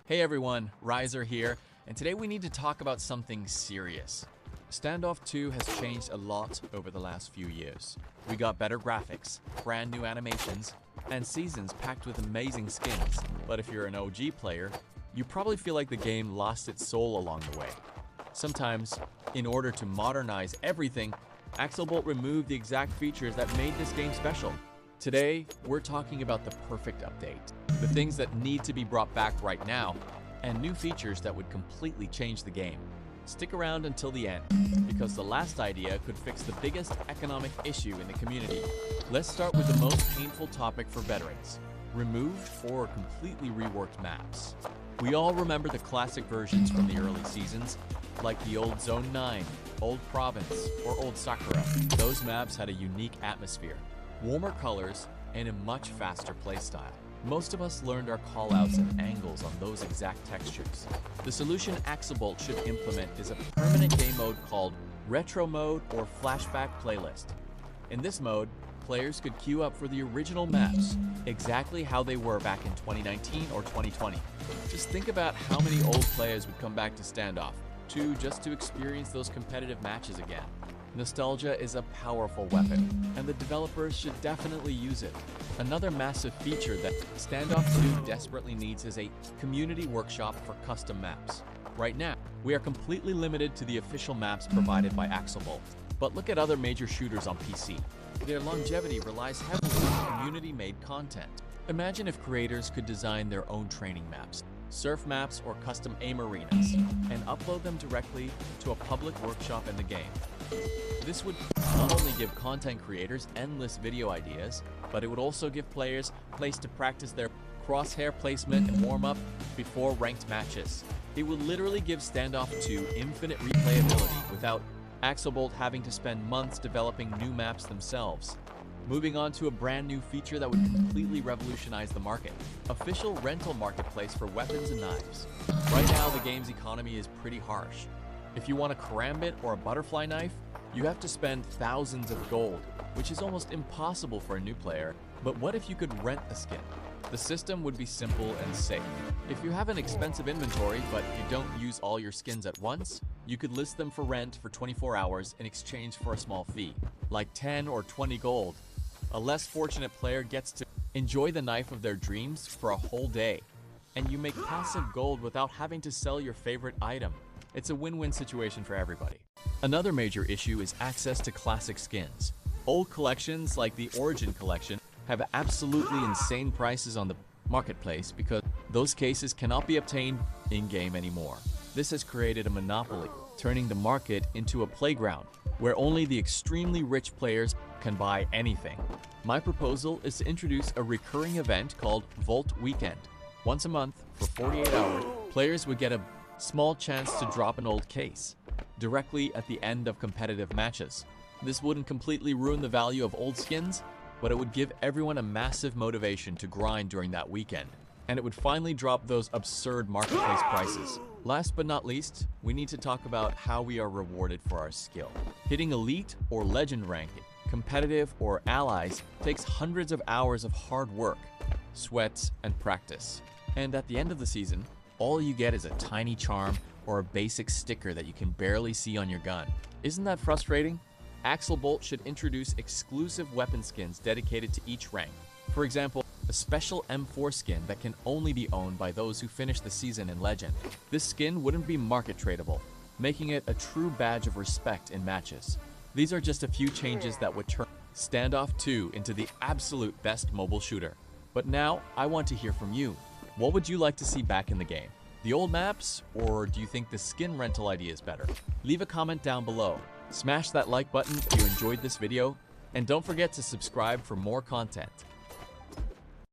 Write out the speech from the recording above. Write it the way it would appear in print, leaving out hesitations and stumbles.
Hey everyone, Riser here, and today we need to talk about something serious. Standoff 2 has changed a lot over the last few years. We got better graphics, brand new animations, and seasons packed with amazing skins. But if you're an OG player, you probably feel like the game lost its soul along the way. Sometimes, in order to modernize everything, Axlebolt removed the exact features that made this game special. Today, we're talking about the perfect update, the things that need to be brought back right now, and new features that would completely change the game. Stick around until the end, because the last idea could fix the biggest economic issue in the community. Let's start with the most painful topic for veterans: removed or completely reworked maps. We all remember the classic versions from the early seasons, like the old Zone 9, Old Province, or Old Sakura. Those maps had a unique atmosphere, warmer colors, and a much faster playstyle. Most of us learned our callouts and angles on those exact textures. The solution Axlebolt should implement is a permanent game mode called Retro Mode or Flashback Playlist. In this mode, players could queue up for the original maps, exactly how they were back in 2019 or 2020. Just think about how many old players would come back to Standoff 2 just to experience those competitive matches again. Nostalgia is a powerful weapon, and the developers should definitely use it. Another massive feature that Standoff 2 desperately needs is a community workshop for custom maps. Right now, we are completely limited to the official maps provided by Axlebolt. But look at other major shooters on PC. Their longevity relies heavily on community-made content. Imagine if creators could design their own training maps, surf maps, or custom aim arenas, and upload them directly to a public workshop in the game. This would not only give content creators endless video ideas, but it would also give players a place to practice their crosshair placement and warm-up before ranked matches. It would literally give Standoff 2 infinite replayability without Axlebolt having to spend months developing new maps themselves. Moving on to a brand new feature that would completely revolutionize the market: official rental marketplace for weapons and knives. Right now, the game's economy is pretty harsh. If you want a karambit or a butterfly knife, you have to spend thousands of gold, which is almost impossible for a new player. But what if you could rent the skin? The system would be simple and safe. If you have an expensive inventory but you don't use all your skins at once, you could list them for rent for 24 hours in exchange for a small fee, like 10 or 20 gold. A less fortunate player gets to enjoy the knife of their dreams for a whole day, and you make passive gold without having to sell your favorite item. It's a win-win situation for everybody. Another major issue is access to classic skins. Old collections like the Origin collection have absolutely insane prices on the marketplace because those cases cannot be obtained in-game anymore. This has created a monopoly, turning the market into a playground where only the extremely rich players can buy anything. My proposal is to introduce a recurring event called Vault Weekend. Once a month, for 48 hours, players would get a small chance to drop an old case directly at the end of competitive matches. This wouldn't completely ruin the value of old skins, but it would give everyone a massive motivation to grind during that weekend, and it would finally drop those absurd marketplace prices. Last but not least, we need to talk about how we are rewarded for our skill. Hitting elite or legend rank, competitive or allies, takes hundreds of hours of hard work, sweat, and practice. And at the end of the season, all you get is a tiny charm or a basic sticker that you can barely see on your gun. Isn't that frustrating? Axlebolt should introduce exclusive weapon skins dedicated to each rank. For example, a special M4 skin that can only be owned by those who finish the season in Legend. This skin wouldn't be market tradable, making it a true badge of respect in matches. These are just a few changes that would turn Standoff 2 into the absolute best mobile shooter. But now, I want to hear from you. What would you like to see back in the game? The old maps, or do you think the skin rental idea is better? Leave a comment down below. Smash that like button if you enjoyed this video, and don't forget to subscribe for more content.